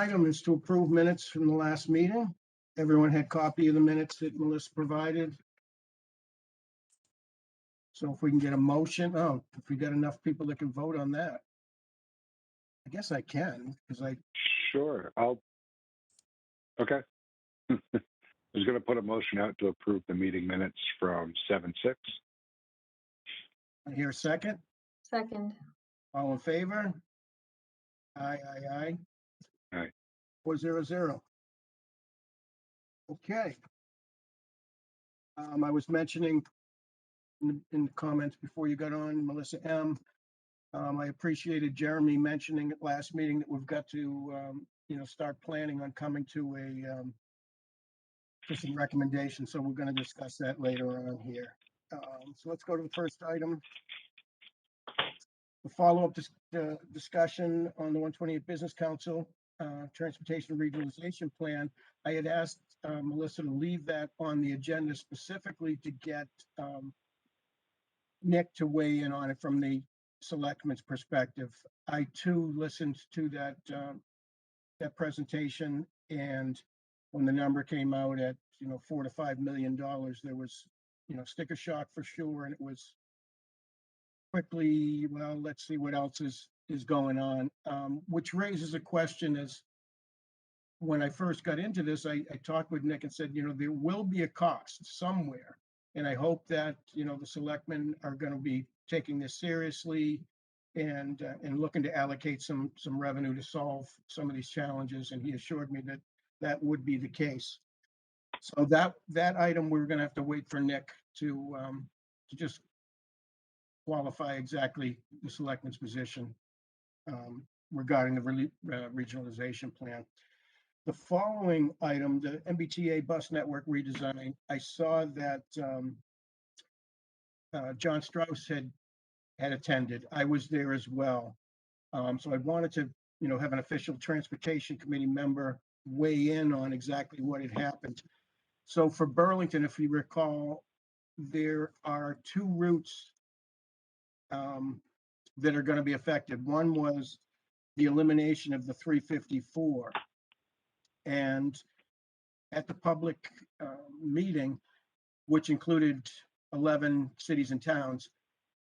Item is to approve minutes from the last meeting. Everyone had copy of the minutes that Melissa provided. So if we can get a motion, if we got enough people that can vote on that. I guess I can, because Sure. Okay. I was going to put a motion out to approve the meeting minutes from 7/6. I hear a second. Second. All in favor? Aye. Aye. 400. Okay. I was mentioning in the comments before you got on, Melissa M. I appreciated Jeremy mentioning at last meeting that we've got to, start planning on coming to to some recommendations. So we're going to discuss that later on here. So let's go to the first item. The follow-up discussion on the 128 Business Council Transportation Regionalization Plan. I had asked Melissa to leave that on the agenda specifically to get Nick to weigh in on it from the selectman's perspective. I too listened to that presentation, and when the number came out at $4 to $5 million, there was sticker shock for sure, and it was quickly, well, let's see what else is going on, which raises a question. As when I first got into this, I talked with Nick and said, there will be a cost somewhere, and I hope that the selectmen are going to be taking this seriously and looking to allocate some revenue to solve some of these challenges. And he assured me that that would be the case. So that item, we're going to have to wait for Nick to just qualify exactly the selectman's position regarding the regionalization plan. The following item, the MBTA bus network redesign, I saw that John Strauss had attended. I was there as well. So I wanted to, have an official transportation committee member weigh in on exactly what had happened. So for Burlington, if you recall, there are two routes that are going to be affected. One was the elimination of the 354. And at the public meeting, which included 11 cities and towns,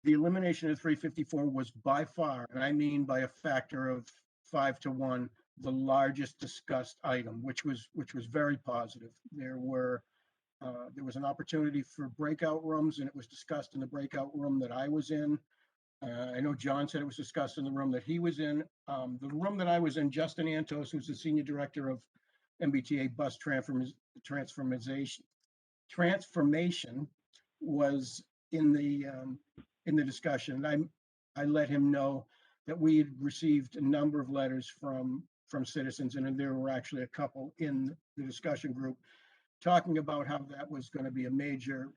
the elimination of 354 was by far, and I mean by a factor of 5 to 1, the largest discussed item, which was very positive. There was an opportunity for breakout rooms, and it was discussed in the breakout room that I was in. I know John said it was discussed in the room that he was in. The room that I was in, Justin Antos, who's the senior director of MBTA bus transformation, was in the discussion. I let him know that we had received a number of letters from citizens, and there were actually a couple in the discussion group talking about how that was going to be a major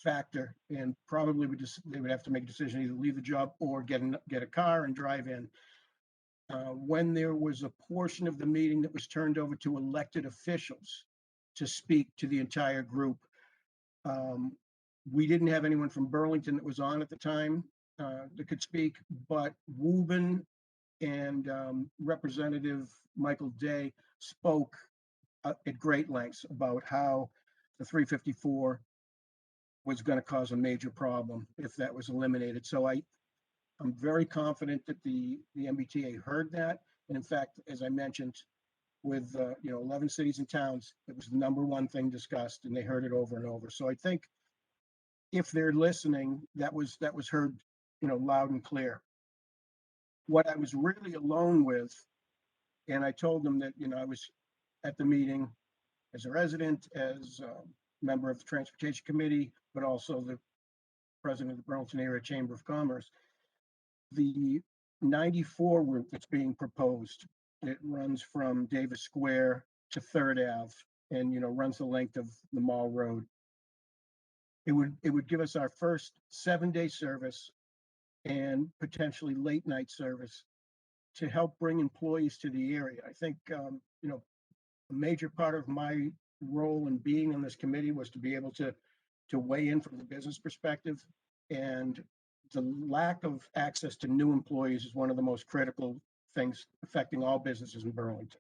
factor, and probably they would have to make a decision, either leave the job or get a car and drive in. When there was a portion of the meeting that was turned over to elected officials to speak to the entire group, we didn't have anyone from Burlington that was on at the time that could speak, but Woburn and Representative Michael Day spoke at great lengths about how the 354 was going to cause a major problem if that was eliminated. So I'm very confident that the MBTA heard that. And in fact, as I mentioned, with 11 cities and towns, it was the number one thing discussed, and they heard it over and over. So I think if they're listening, that was heard, loud and clear. What I was really alone with, and I told them that, I was at the meeting as a resident, as a member of the Transportation Committee, but also the president of the Burlington Area Chamber of Commerce. The 94 route that's being proposed, it runs from Davis Square to 3rd Ave and, runs the length of the Mall Road. It would give us our first 7-day service and potentially late night service to help bring employees to the area. I think, a major part of my role in being on this committee was to be able to weigh in from the business perspective, and the lack of access to new employees is one of the most critical things affecting all businesses in Burlington.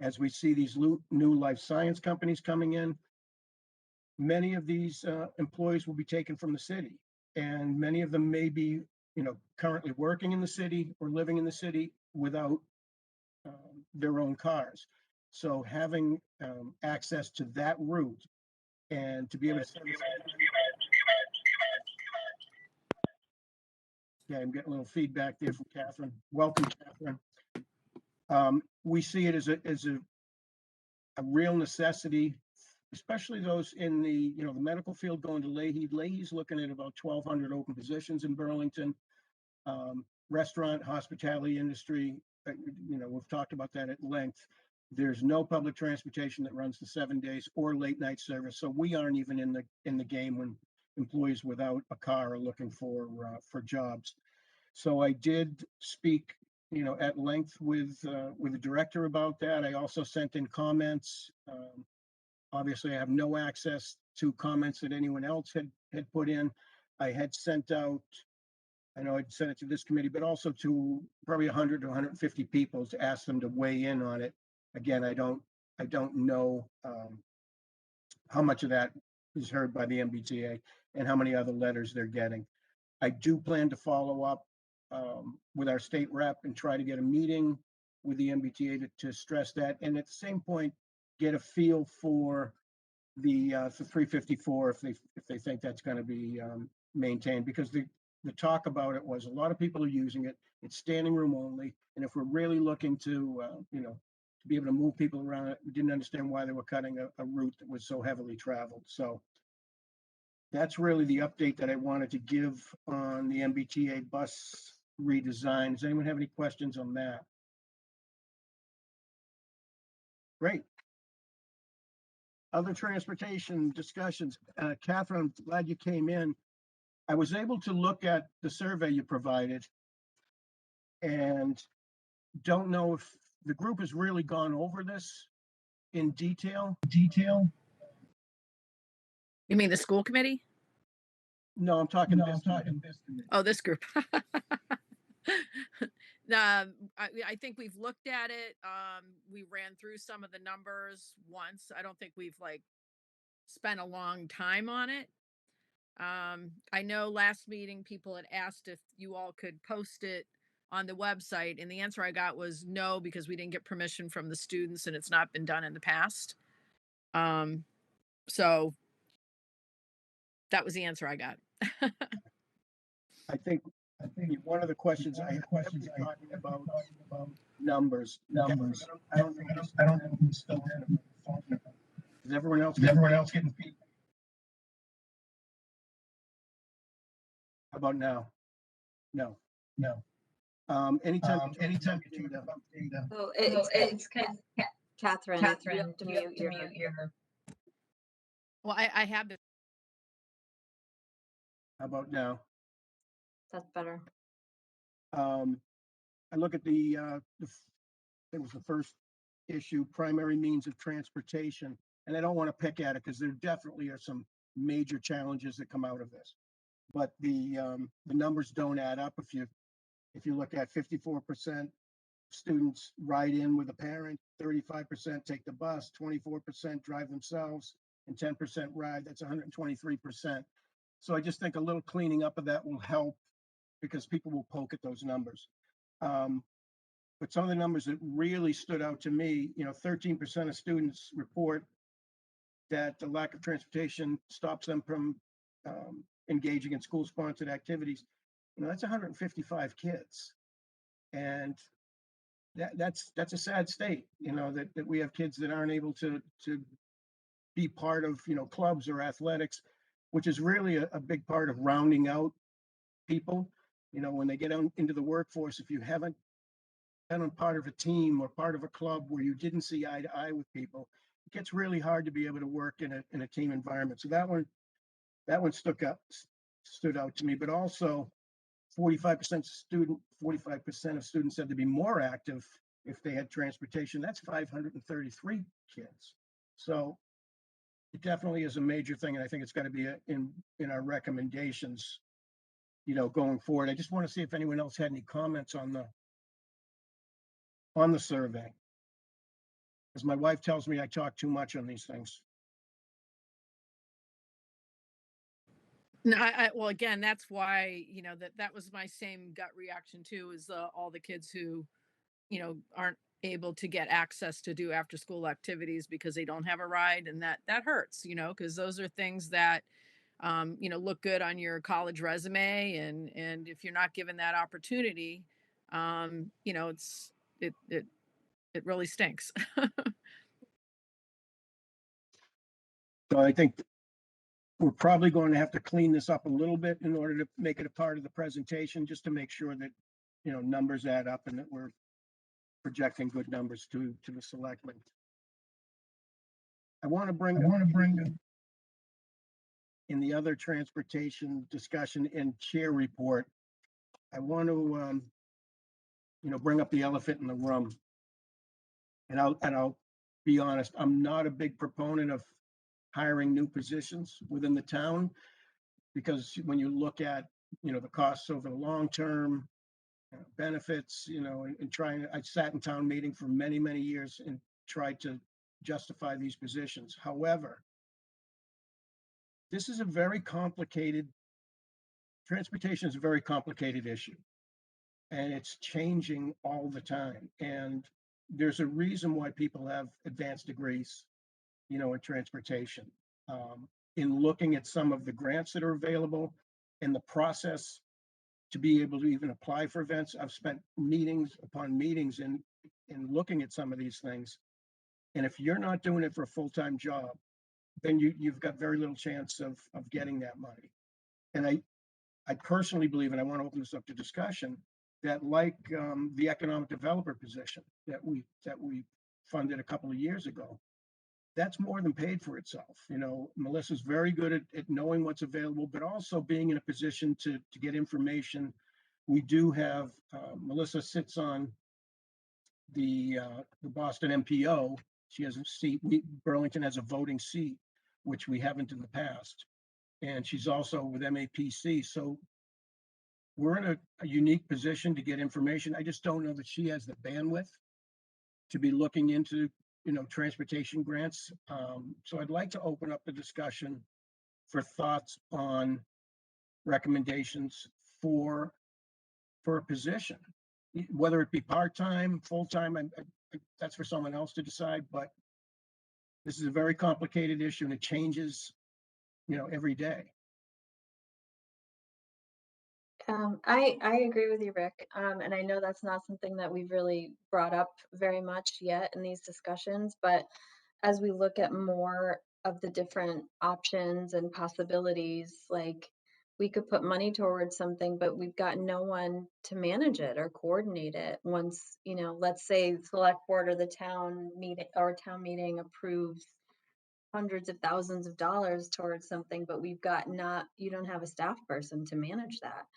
As we see these new life science companies coming in, many of these employees will be taken from the city, and many of them may be, currently working in the city or living in the city without their own cars. So having access to that route and to be able to service. Yeah, I'm getting a little feedback there from Catherine. Welcome, Catherine. We see it as a real necessity, especially those in the medical field going to Leahy. Leahy's looking at about 1,200 open positions in Burlington. Restaurant, hospitality industry, we've talked about that at length. There's no public transportation that runs the 7 days or late night service, so we aren't even in the game when employees without a car are looking for jobs. So I did speak, at length with the director about that. I also sent in comments. Obviously, I have no access to comments that anyone else had put in. I had sent out. I know I'd sent it to this committee, but also to probably 100 to 150 people to ask them to weigh in on it. Again, I don't know how much of that is heard by the MBTA and how many other letters they're getting. I do plan to follow up with our state rep and try to get a meeting with the MBTA to stress that, and at the same point, get a feel for the 354 if they think that's going to be maintained, because the talk about it was a lot of people are using it. It's standing room only, and if we're really looking to to be able to move people around, we didn't understand why they were cutting a route that was so heavily traveled. So that's really the update that I wanted to give on the MBTA bus redesign. Does anyone have any questions on that? Great. Other transportation discussions. Catherine, I'm glad you came in. I was able to look at the survey you provided and don't know if the group has really gone over this in detail. You mean the school committee? No, I'm talking No, this I'm talking committee. this. Oh, this group. I think we've looked at it. We ran through some of the numbers once. I don't think we've spent a long time on it. I know last meeting people had asked if you all could post it on the website, and the answer I got was no, because we didn't get permission from the students and it's not been done in the past. So that was the answer I got. I think one of the questions I had was talking about numbers. Numbers. I don't know who's still in. Is everyone else getting feedback? How about now? No. Anytime you turn the data. Oh, it's Catherine. You have to mute your. Well, I have this. How about now? That's better. I look at it was the first issue, primary means of transportation, and I don't want to pick at it because there definitely are some major challenges that come out of this. But the numbers don't add up. If you look at 54% students ride in with a parent, 35% take the bus, 24% drive themselves, and 10% ride. That's 123%. So I just think a little cleaning up of that will help, because people will poke at those numbers. But some of the numbers that really stood out to me, 13% of students report that the lack of transportation stops them from engaging in school-sponsored activities. That's 155 kids, and that's a sad state. That we have kids that aren't able to be part of clubs or athletics, which is really a big part of rounding out people. When they get out into the workforce, if you haven't been on part of a team or part of a club where you didn't see eye to eye with people, it gets really hard to be able to work in a team environment. So that one stood out to me. But also 45% of students said to be more active if they had transportation. That's 533 kids. So it definitely is a major thing, and I think it's got to be in our recommendations, going forward. I just want to see if anyone else had any comments on on the survey. As my wife tells me, I talk too much on these things. No, well, again, that's why, that was my same gut reaction too, is all the kids who, aren't able to get access to do after school activities because they don't have a ride. And that hurts, because those are things that, look good on your college resume. And if you're not given that opportunity, it really stinks. So I think we're probably going to have to clean this up a little bit in order to make it a part of the presentation, just to make sure that, numbers add up and that we're projecting good numbers to the selectmen. I want to bring in the other transportation discussion and chair report. I want to, bring up the elephant in the room. And I'll be honest, I'm not a big proponent of hiring new positions within the town, because when you look at, the costs over the long term, benefits, and I sat in town meeting for many, many years and tried to justify these positions. However, this is a very complicated, transportation is a very complicated issue, and it's changing all the time. And there's a reason why people have advanced degrees, in transportation. In looking at some of the grants that are available and the process to be able to even apply for events, I've spent meetings upon meetings in looking at some of these things. And if you're not doing it for a full-time job, then you've got very little chance of getting that money. And I personally believe, and I want to open this up to discussion, that like the economic developer position that we funded a couple of years ago, that's more than paid for itself. Melissa's very good at knowing what's available, but also being in a position to get information. We do have, Melissa sits on the Boston MPO. She has a seat. Burlington has a voting seat, which we haven't in the past. And she's also with MAPC. So we're in a unique position to get information. I just don't know that she has the bandwidth to be looking into, transportation grants. So I'd like to open up the discussion for thoughts on recommendations for a position, whether it be part-time, full-time. That's for someone else to decide, but this is a very complicated issue and it changes, every day. I agree with you, Rick. And I know that's not something that we've really brought up very much yet in these discussions, but as we look at more of the different options and possibilities, like we could put money towards something, but we've got no one to manage it or coordinate it. Once, let's say the select board or the town meeting approves hundreds of thousands of dollars towards something, but you don't have a staff person to manage that.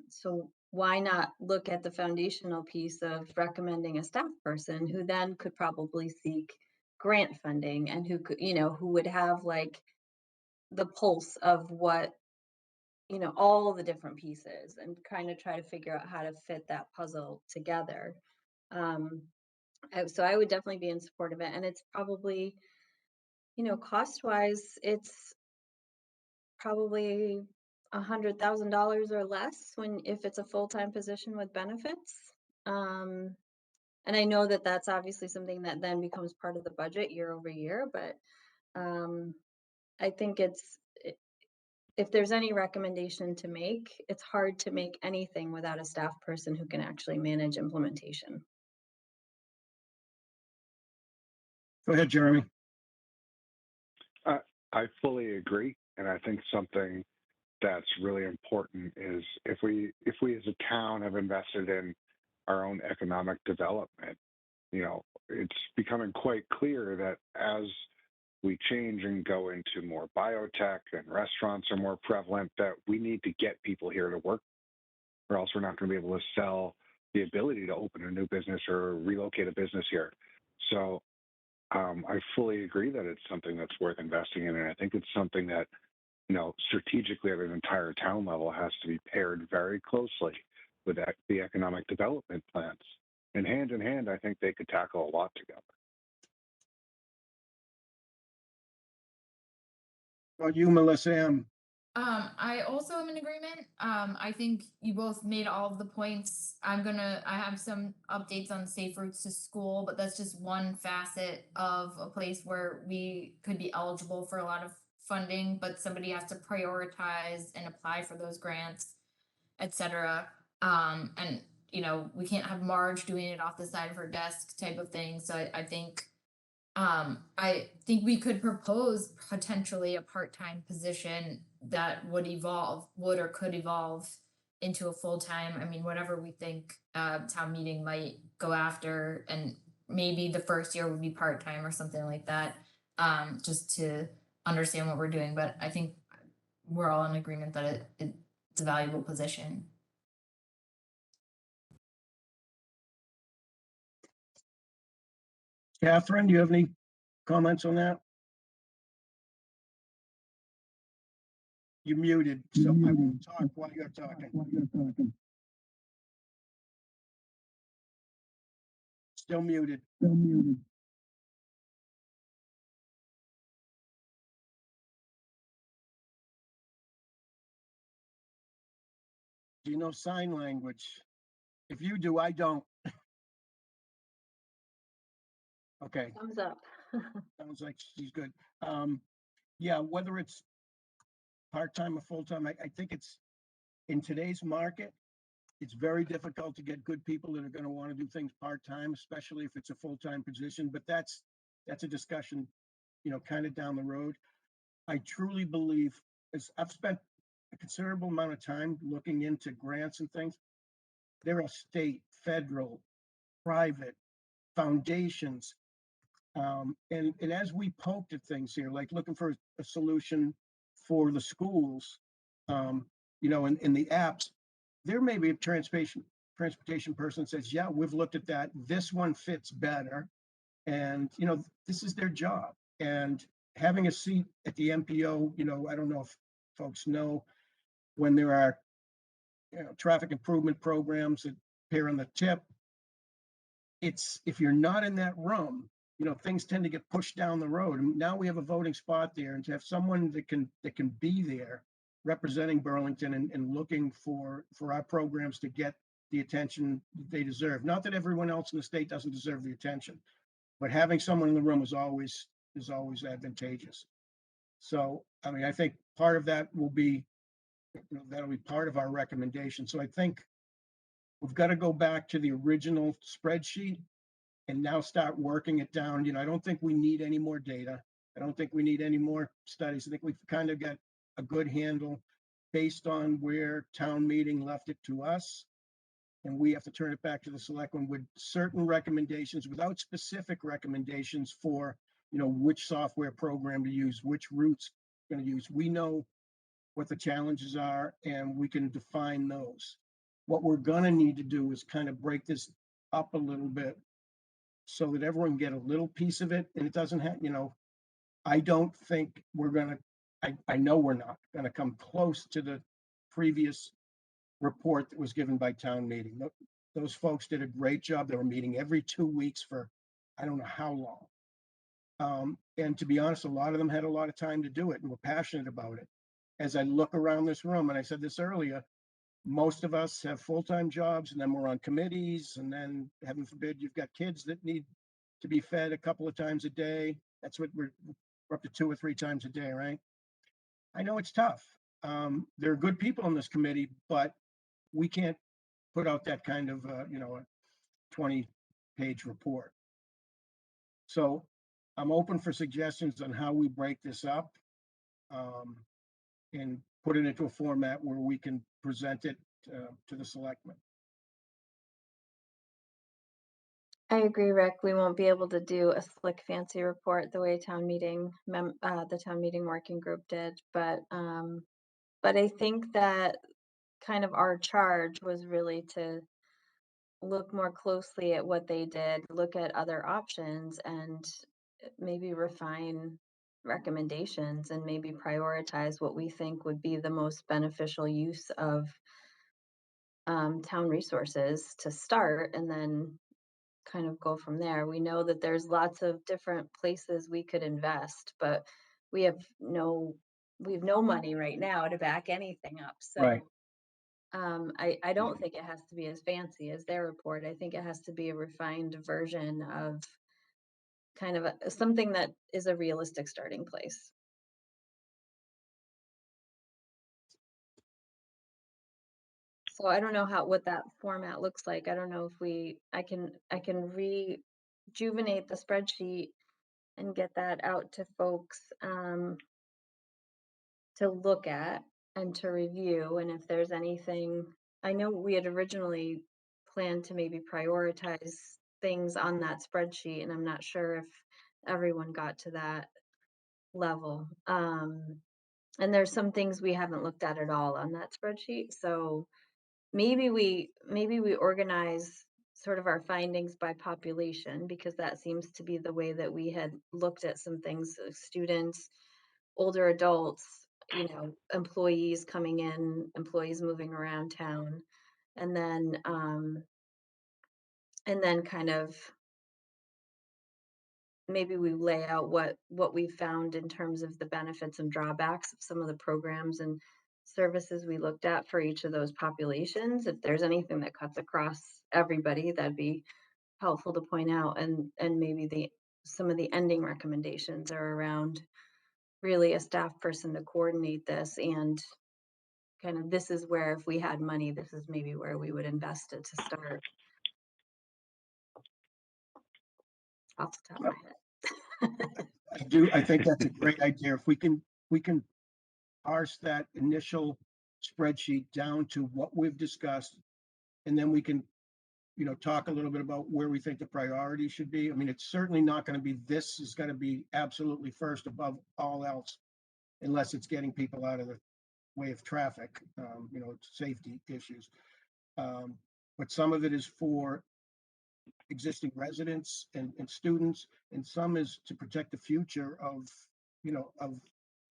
So why not look at the foundational piece of recommending a staff person who then could probably seek grant funding and who could, who would have like the pulse of what, all the different pieces and kind of try to figure out how to fit that puzzle together. So I would definitely be in support of it. And it's probably, cost wise, it's probably $100,000 or less if it's a full-time position with benefits. And I know that that's obviously something that then becomes part of the budget year over year, but I think if there's any recommendation to make, it's hard to make anything without a staff person who can actually manage implementation. Go ahead, Jeremy. I fully agree, and I think something that's really important is if we as a town have invested in our own economic development, it's becoming quite clear that as we change and go into more biotech and restaurants are more prevalent, that we need to get people here to work, or else we're not going to be able to sell the ability to open a new business or relocate a business here. So I fully agree that it's something that's worth investing in, and I think it's something that, strategically at an entire town level has to be paired very closely with the economic development plans. And hand in hand, I think they could tackle a lot together. About you, Melissa M. I also am in agreement. I think you both made all of the points. I have some updates on safe routes to school, but that's just one facet of a place where we could be eligible for a lot of funding, but somebody has to prioritize and apply for those grants, etc. And we can't have Marge doing it off the side of her desk type of thing. So I think we could propose potentially a part-time position that would or could evolve into a full-time. I mean, whatever we think town meeting might go after, and maybe the first year would be part-time or something like that, just to understand what we're doing. But I think we're all in agreement that it's a valuable position. Catherine, do you have any comments on that? You're muted, so I won't talk while you're talking. Still muted. Do you know sign language? If you do, I don't. Okay, Thumbs up. sounds like she's good. Yeah, whether it's part-time or full-time, I think it's, in today's market, it's very difficult to get good people that are gonna wanna do things part-time, especially if it's a full-time position, but that's a discussion, kind of down the road. I truly believe, as I've spent a considerable amount of time looking into grants and things. There are state, federal, private, foundations. And as we poked at things here, like looking for a solution for the schools, in the apps, there may be a transportation person says, yeah, we've looked at that. This one fits better. And, this is their job. And having a seat at the MPO, I don't know if folks know, when there are, traffic improvement programs that appear on the tip, it's, if you're not in that room, things tend to get pushed down the road. And now we have a voting spot there, and to have someone that can be there representing Burlington and looking for our programs to get the attention they deserve. Not that everyone else in the state doesn't deserve the attention, but having someone in the room is always advantageous. So, I mean, I think part of that will be, that'll be part of our recommendation. So I think we've got to go back to the original spreadsheet and now start working it down. I don't think we need any more data. I don't think we need any more studies. I think we've kind of got a good handle based on where town meeting left it to us. And we have to turn it back to the selectmen with certain recommendations, without specific recommendations for, which software program to use, which routes going to use. We know what the challenges are, and we can define those. What we're gonna need to do is kind of break this up a little bit so that everyone can get a little piece of it, and it doesn't have, I don't think we're gonna, I know we're not gonna come close to the previous report that was given by town meeting. Those folks did a great job. They were meeting every 2 weeks for, I don't know how long. And to be honest, a lot of them had a lot of time to do it and were passionate about it. As I look around this room, and I said this earlier, most of us have full-time jobs, and then we're on committees, and then heaven forbid, you've got kids that need to be fed a couple of times a day. That's what we're up to 2 or 3 times a day, right? I know it's tough. There are good people on this committee, but we can't put out that kind of, a 20-page report. So I'm open for suggestions on how we break this up, and put it into a format where we can present it to the selectmen. I agree, Rick. We won't be able to do a slick, fancy report the way the town meeting working group did, but I think that kind of our charge was really to look more closely at what they did, look at other options, and maybe refine recommendations and maybe prioritize what we think would be the most beneficial use of town resources to start, and then kind of go from there. We know that there's lots of different places we could invest, but we have no we have no money right now to back anything up. Right. So I don't think it has to be as fancy as their report. I think it has to be a refined version of kind of something that is a realistic starting place. So I don't know what that format looks like. I don't know if I can rejuvenate the spreadsheet and get that out to folks to look at and to review. And if there's anything, I know we had originally planned to maybe prioritize things on that spreadsheet, and I'm not sure if everyone got to that level. And there's some things we haven't looked at all on that spreadsheet. So maybe we organize sort of our findings by population, because that seems to be the way that we had looked at some things, students, older adults, employees coming in, employees moving around town, and then kind of maybe we lay out what we found in terms of the benefits and drawbacks of some of the programs and services we looked at for each of those populations. If there's anything that cuts across everybody, that'd be helpful to point out. And maybe the some of the ending recommendations are around really a staff person to coordinate this, and kind of this is where, if we had money, this is maybe where we would invest it to start, off the top of my head. I think that's a great idea. If we can parse that initial spreadsheet down to what we've discussed, and then we can, talk a little bit about where we think the priority should be. I mean, it's certainly not going to be, this is going to be absolutely first above all else, unless it's getting people out of the way of traffic, safety issues. Um, but some of it is for existing residents and students, and some is to protect the future of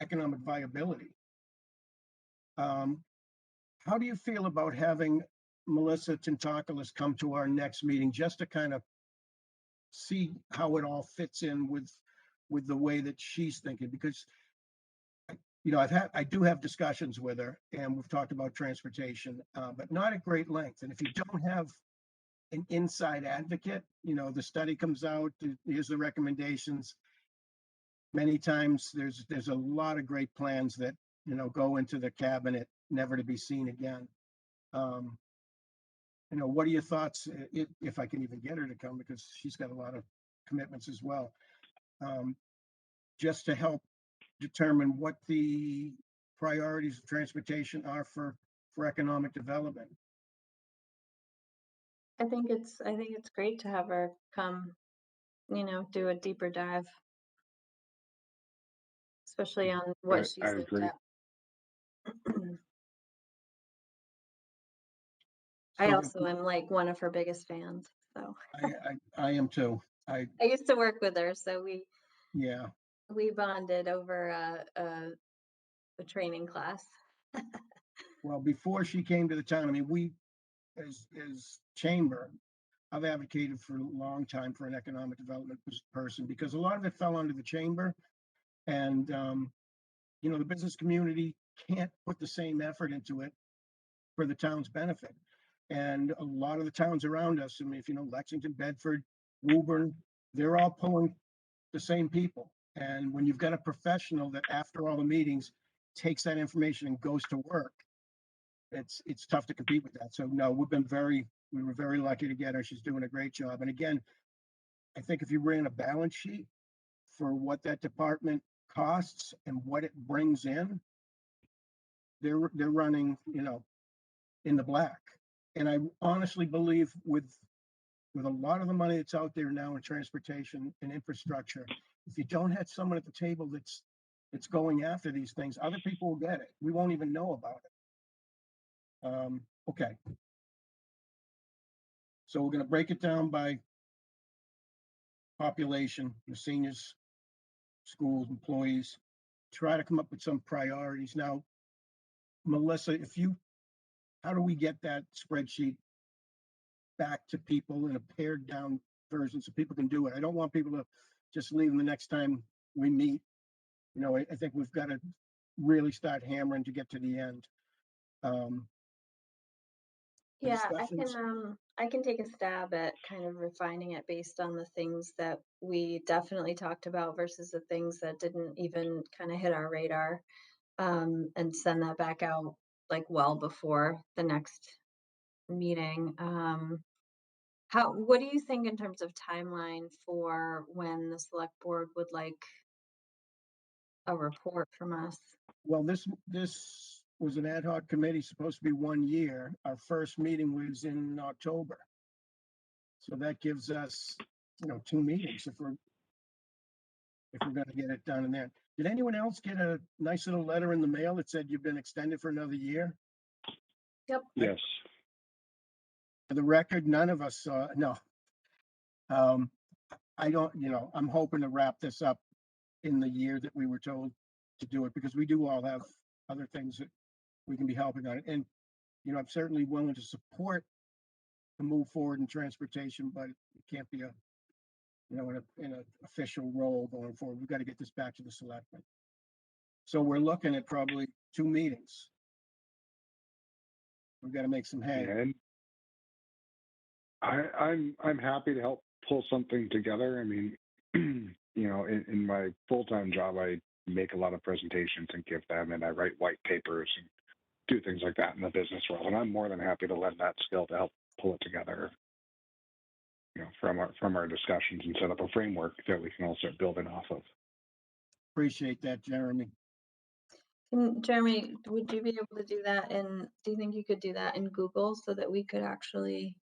economic viability. Um, how do you feel about having Melissa Tintakis come to our next meeting, just to kind of see how it all fits in with the way that she's thinking? Because I do have discussions with her, and we've talked about transportation, but not at great length. And if you don't have an inside advocate, the study comes out, here's the recommendations. Many times there's a lot of great plans that, go into the cabinet, never to be seen again. Um, what are your thoughts, if I can even get her to come, because she's got a lot of commitments as well, um, just to help determine what the priorities of transportation are for economic development. I think it's great to have her come, do a deeper dive, especially on what I she's looked agree. at. I So also am like one of her biggest fans. So I am too. I used to work with her, so Yeah. we bonded over a training class. Well, before she came to the town, I mean, we, as chamber, I've advocated for a long time for an economic development person, because a lot of it fell under the chamber, and the business community can't put the same effort into it for the town's benefit. And a lot of the towns around us, I mean, if Lexington, Bedford, Woburn, they're all pulling the same people. And when you've got a professional that, after all the meetings, takes that information and goes to work, it's tough to compete with that. So no, we were very lucky to get her. She's doing a great job. And again, I think if you ran a balance sheet for what that department costs and what it brings in, they're running, in the black. And I honestly believe, with a lot of the money that's out there now in transportation and infrastructure, if you don't have someone at the table that's going after these things, other people will get it. We won't even know about it. Okay. So we're going to break it down by population, the seniors, schools, employees, try to come up with some priorities. Now, Melissa, how do we get that spreadsheet back to people in a pared down version so people can do it. I don't want people to just leave them the next time we meet. You know, I think we've got to really start hammering to get to the end. The Yeah, discussions, I can take a stab at kind of refining it based on the things that we definitely talked about versus the things that didn't even kind of hit our radar, and send that back out like well before the next meeting. What do you think in terms of timeline for when the select board would like a report from us? well, this was an ad hoc committee supposed to be 1 year. Our first meeting was in October. So that gives us, 2 meetings if we're gonna get it done in there. Did anyone else get a nice little letter in the mail that said you've been extended for another year? Yep. Yes. For the record, none of us saw, no. Um, I don't, I'm hoping to wrap this up in the year that we were told to do it, because we do all have other things that we can be helping on. And, I'm certainly willing to support the move forward in transportation, but it can't be in an official role going forward. We've got to get this back to the selectmen. So we're looking at probably 2 meetings. We've got to make some hay. And I'm happy to help pull something together. I mean, in my full-time job, I make a lot of presentations and give them, and I write white papers and do things like that in the business world. And I'm more than happy to lend that skill to help pull it together, from our discussions and set up a framework that we can all start building off of. Appreciate that, Jeremy. Jeremy, would you be able to do that do you think you could do that in Google so that we could actually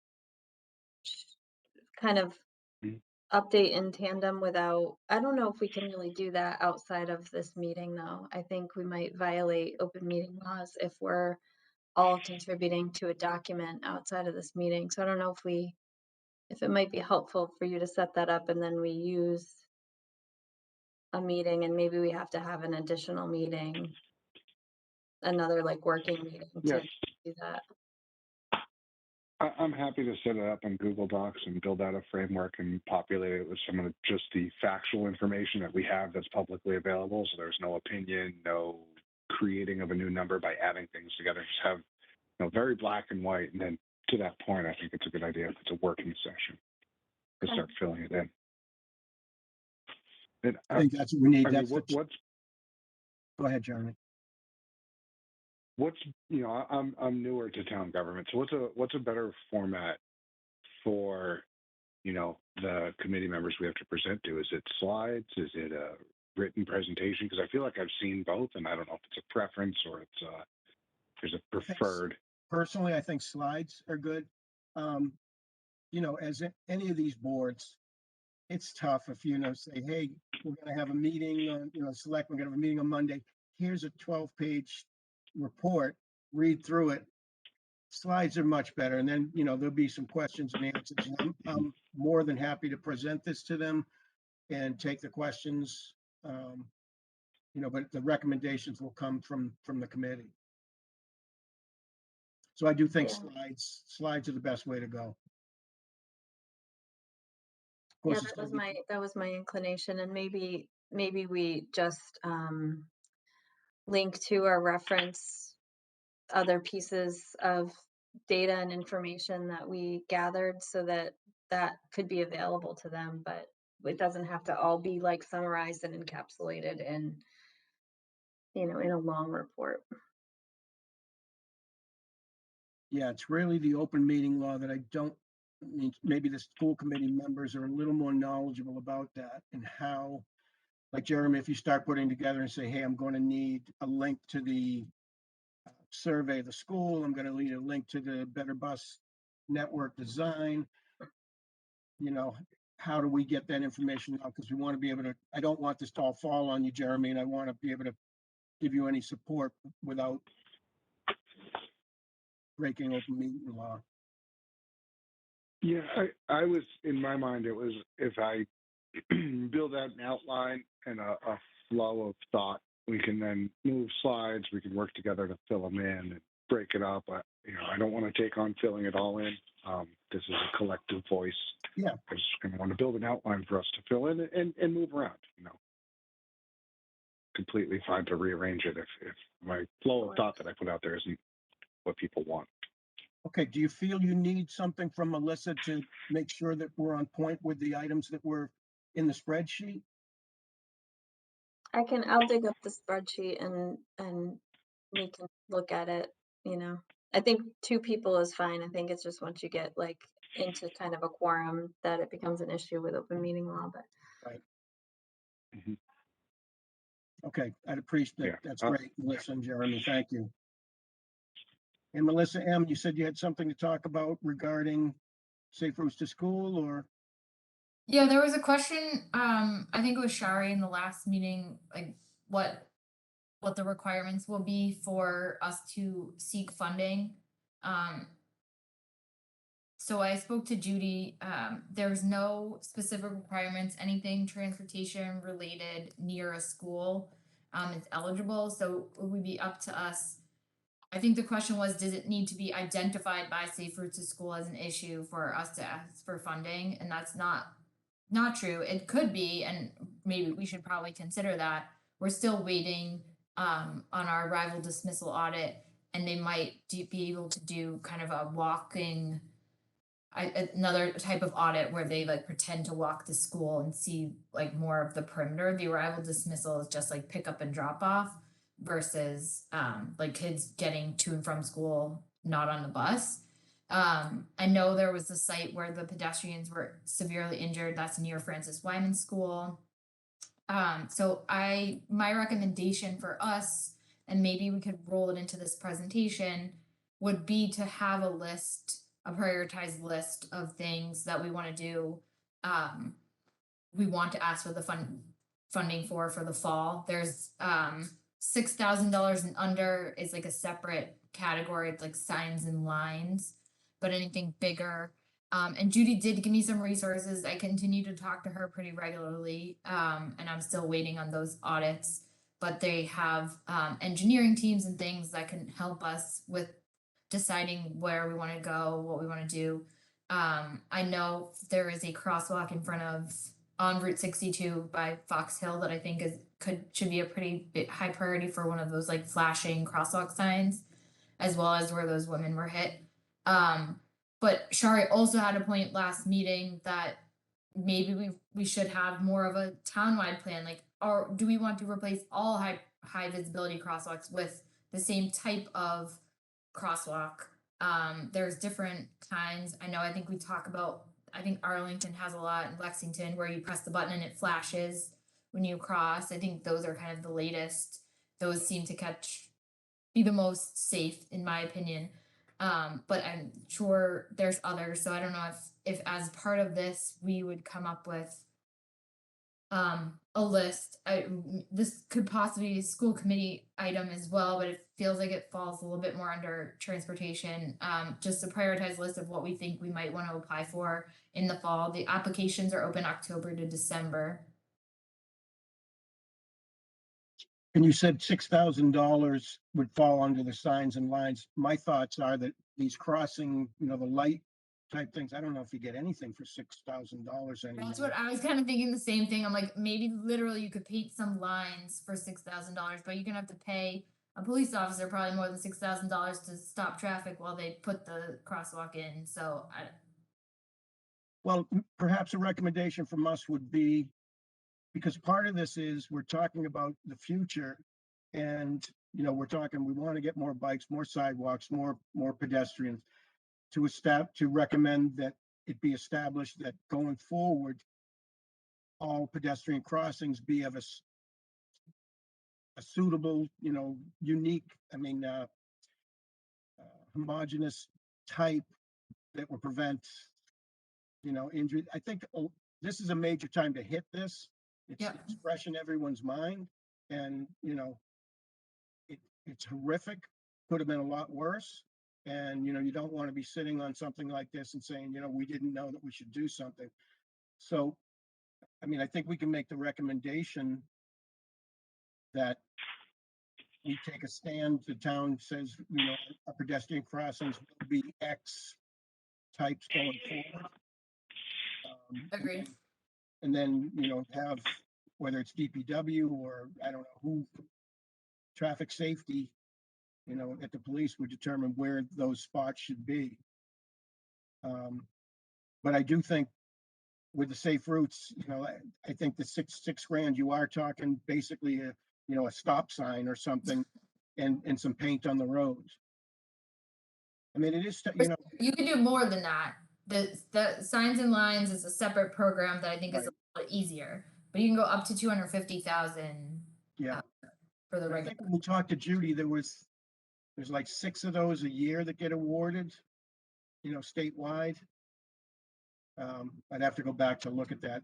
kind of Mhm. update in tandem without, I don't know if we can really do that outside of this meeting though. I think we might violate open meeting laws if we're all contributing to a document outside of this meeting. So I don't know if it might be helpful for you to set that up and then we use a meeting and maybe we have to have an additional meeting, another like working meeting Yes. to do that. I'm happy to set it up in Google Docs and build out a framework and populate it with some of just the factual information that we have that's publicly available. So there's no opinion, no creating of a new number by adding things together. Just have, very black and white. And then to that point, I think it's a good idea if it's a working session to start filling it in. And I think that's what we need. I mean, That's what's Go ahead, Jeremy. I'm newer to town government, so what's a better format for the committee members we have to present to? Is it slides? Is it a written presentation? Because I feel like I've seen both, and I don't know if it's a preference or there's a preferred. Personally, I think slides are good. As any of these boards, it's tough if say, hey, we're going to have a meeting on, select, we're going to have a meeting on Monday. Here's a 12-page report. Read through it. Slides are much better, and then there'll be some questions and answers. And I'm more than happy to present this to them and take the questions. But the recommendations will come from the committee. So I do think Yeah. slides are the best way to go. Of Yeah, course, that was my inclination, and maybe we just link to or reference other pieces of data and information that we gathered so that that could be available to them, but it doesn't have to all be like summarized and encapsulated in a long report. Yeah, it's really the open meeting law that I don't, maybe the school committee members are a little more knowledgeable about that and how, like Jeremy, if you start putting together and say, hey, I'm going to need a link to the survey of the school, I'm going to need a link to the Better Bus Network design, how do we get that information out? Because we want to be able to, I don't want this to all fall on you, Jeremy, and I want to be able to give you any support without breaking open meeting law. Yeah, I was, in my mind, it was if I build out an outline and a flow of thought, we can then move slides, we can work together to fill them in. And break it up. I don't want to take on filling it all in. This is a collective voice. Yeah. I just kind of want to build an outline for us to fill in and move around. Completely fine to rearrange it if my flow of thought that I put out there isn't what people want. Okay, do you feel you need something from Melissa to make sure that we're on point with the items that were in the spreadsheet? I'll dig up the spreadsheet and we can look at it, you know. I think 2 people is fine. I think it's just once you get like into kind of a quorum that it becomes an issue with open meeting law, but Right. Mm-hmm. Okay, I'd appreciate that. Yeah. That's great, Melissa and Jeremy. Thank you. And Melissa M., you said you had something to talk about regarding safe routes to school, or? Yeah, there was a question, I think it was Shari in the last meeting, like what the requirements will be for us to seek funding. Um, so I spoke to Judy. There's no specific requirements, anything transportation related near a school is eligible. So it would be up to us. I think the question was, does it need to be identified by Safe Routes to School as an issue for us to ask for funding? And that's not true. It could be, and maybe we should probably consider that. We're still waiting on our rival dismissal audit, and they might be able to do kind of a walking, another type of audit where they like pretend to walk the school and see like more of the perimeter. The arrival dismissal is just like pick up and drop off versus like kids getting to and from school not on the bus. I know there was a site where the pedestrians were severely injured. That's near Francis Wyman School. So my recommendation for us, and maybe we could roll it into this presentation, would be to have a prioritized list of things that we want to do. We want to ask for the funding for the fall. There's $6,000 and under is like a separate category. It's like signs and lines, but anything bigger. And Judy did give me some resources. I continue to talk to her pretty regularly, and I'm still waiting on those audits. But they have engineering teams and things that can help us with deciding where we want to go, what we want to do. I know there is a crosswalk in front of on Route 62 by Fox Hill that I think should be a pretty high priority for one of those like flashing crosswalk signs, as well as where those women were hit. But Shari also had a point last meeting that maybe we should have more of a townwide plan. Like, or do we want to replace all high visibility crosswalks with the same type of crosswalk? There's different kinds. I think we talk about, I think Arlington has a lot in Lexington where you press the button and it flashes when you cross. I think those are kind of the latest. Those seem to be the most safe in my opinion. But I'm sure there's others. So I don't know if as part of this, we would come up with a list. This could possibly be a school committee item as well, but it feels like it falls a little bit more under transportation. Just a prioritized list of what we think we might want to apply for in the fall. The applications are open October to December. And you said $6,000 would fall under the signs and lines. My thoughts are that these crossing, the light type things, I don't know if you get anything for $6,000 anymore. That's what I was kind of thinking the same thing. I'm like, maybe literally you could paint some lines for $6,000, but you're gonna have to pay a police officer probably more than $6,000 to stop traffic while they put the crosswalk in. So Well, perhaps a recommendation from us would be, because part of this is we're talking about the future, and we want to get more bikes, more sidewalks, more pedestrians, to recommend that it be established that going forward, all pedestrian crossings be of a suitable, unique, homogeneous type that will prevent, injury. I think this is a major time to hit this. It's fresh in everyone's mind, and it's horrific. Could have been a lot worse. And you don't want to be sitting on something like this and saying, we didn't know that we should do something. So, I think we can make the recommendation that we take a stand, the town says, our pedestrian crossings will be X types going forward. Agreed. And then, have, whether it's DPW or I don't know who, traffic safety, at the police would determine where those spots should be. But I do think with the safe routes, I think the six grand, you are talking basically a stop sign or something and some paint on the roads. I mean, it is, You can do more than that. The signs and lines is a separate program that I think is a Right. lot easier, but you can go up to 250,000 yeah. for the I regular. think when we talked to Judy, there's like 6 of those a year that get awarded, statewide. I'd have to go back to look at that.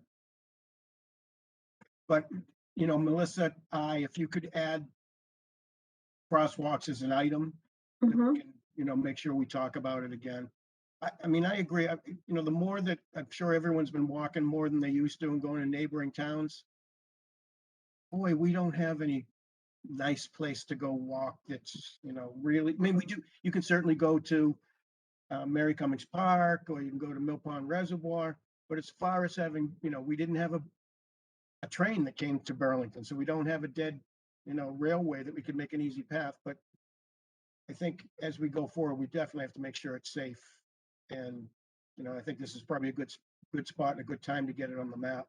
But, Melissa, if you could add crosswalks as an item, that we can, make sure we talk about it again. I mean, I agree. The more that I'm sure everyone's been walking more than they used to and going to neighboring towns. Boy, we don't have any nice place to go walk that's, really, I mean, we do, you can certainly go to Mary Cummings Park, or you can go to Mill Pond Reservoir, but as far as having, we didn't have a train that came to Burlington, so we don't have a dead, railway that we could make an easy path, but I think as we go forward, we definitely have to make sure it's safe. And, I think this is probably a good spot and a good time to get it on the map.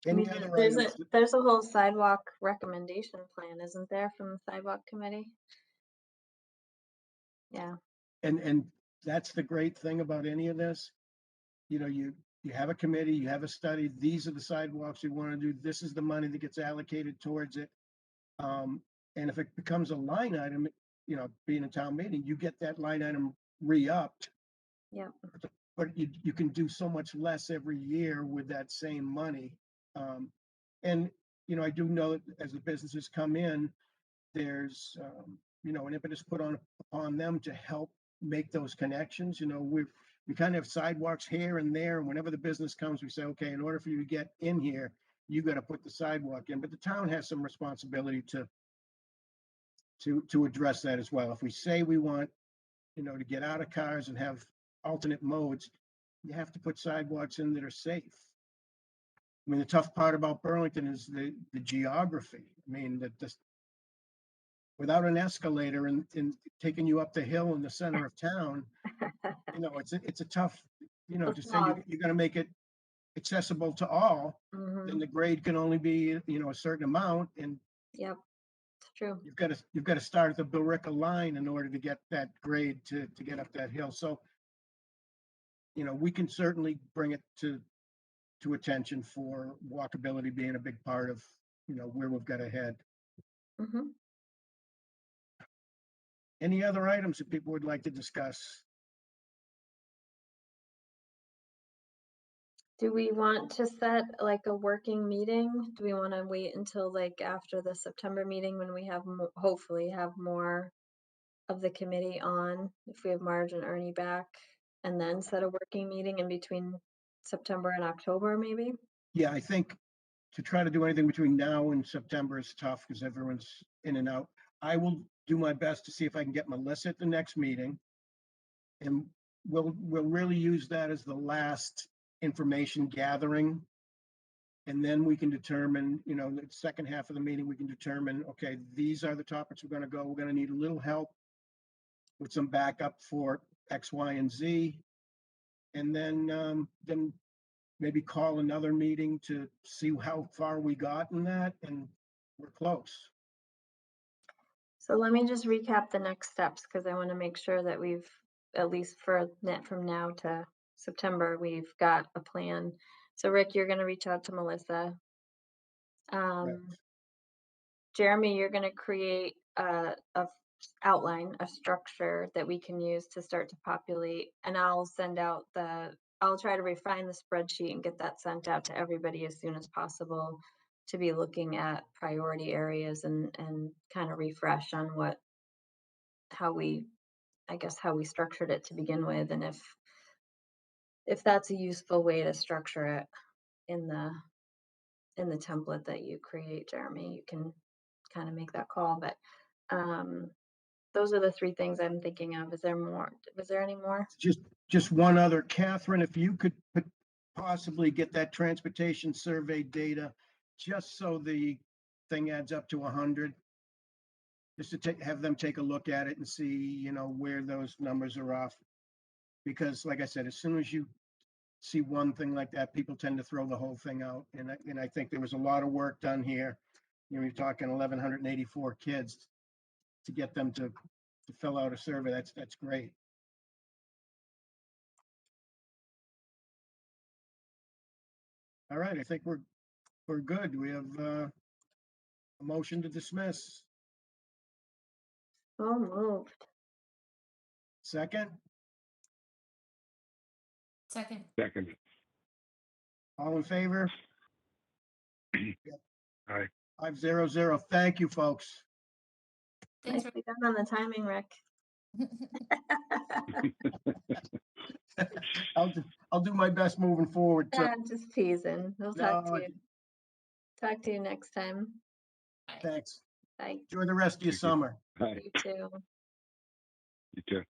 I Any mean, other there's a items? there's a whole sidewalk recommendation plan, isn't there, from the sidewalk committee? Yeah. And that's the great thing about any of this. You have a committee, you have a study, these are the sidewalks you want to do, this is the money that gets allocated towards it. And if it becomes a line item, being a town meeting, you get that line item re-upped. Yeah. But you can do so much less every year with that same money. And, I do know that as the businesses come in, there's, an impetus put upon them to help make those connections. We kind of have sidewalks here and there, and whenever the business comes, we say, okay, in order for you to get in here, you got to put the sidewalk in. But the town has some responsibility to address that as well. If we say we want, to get out of cars and have alternate modes, you have to put sidewalks in that are safe. I mean, the tough part about Burlington is the geography. I mean, without an escalator and taking you up the hill in the center of town, it's a tough, to say you're going to make it accessible to all, then the grade can only be, a certain amount, and Yep, it's true. you've got to start at the Billerica line in order to get that grade to get up that hill. So, we can certainly bring it to attention for walkability being a big part of, where we've got to head. hmm Any other items that people would like to discuss? Do we want to set like a working meeting? Do we want to wait until like after the September meeting when we have hopefully have more of the committee on, if we have Marge and Ernie back, and then set a working meeting in between September and October, maybe? Yeah, I think to try to do anything between now and September is tough because everyone's in and out. I will do my best to see if I can get Melissa at the next meeting. And we'll really use that as the last information gathering. And then we can determine, the second half of the meeting, we can determine, okay, these are the topics we're going to go. We're going to need a little help with some backup for X, Y, and Z. And then maybe call another meeting to see how far we got in that, and we're close. So let me just recap the next steps, because I want to make sure that we've, at least for net from now to September, we've got a plan. So Rick, you're going to reach out to Melissa. Correct. Jeremy, you're going to create a outline, a structure that we can use to start to populate, and I'll try to refine the spreadsheet and get that sent out to everybody as soon as possible, to be looking at priority areas and kind of refresh on how we structured it to begin with, and if that's a useful way to structure it in in the template that you create, Jeremy. You can kind of make that call, but those are the three things I'm thinking of. Is there more? Was there any more? Just one other, Catherine, if you could possibly get that transportation survey data, just so the thing adds up to 100. Just to have them take a look at it and see, where those numbers are off. Because like I said, as soon as you see one thing like that, people tend to throw the whole thing out. And I think there was a lot of work done here. You're talking 1,184 kids to get them to fill out a survey. That's great. All right, I think we're good. We have a motion to dismiss. So moved. Second, Second. all in favor? Aye. 500. Thank you, folks. Thanks Nicely done on the timing, Rick. I'll do my best moving forward. So, I'm just teasing. We'll talk to no, you. Talk to you next time. thanks. Bye. Enjoy the rest of your Thank you. summer. Aye. You too. You too.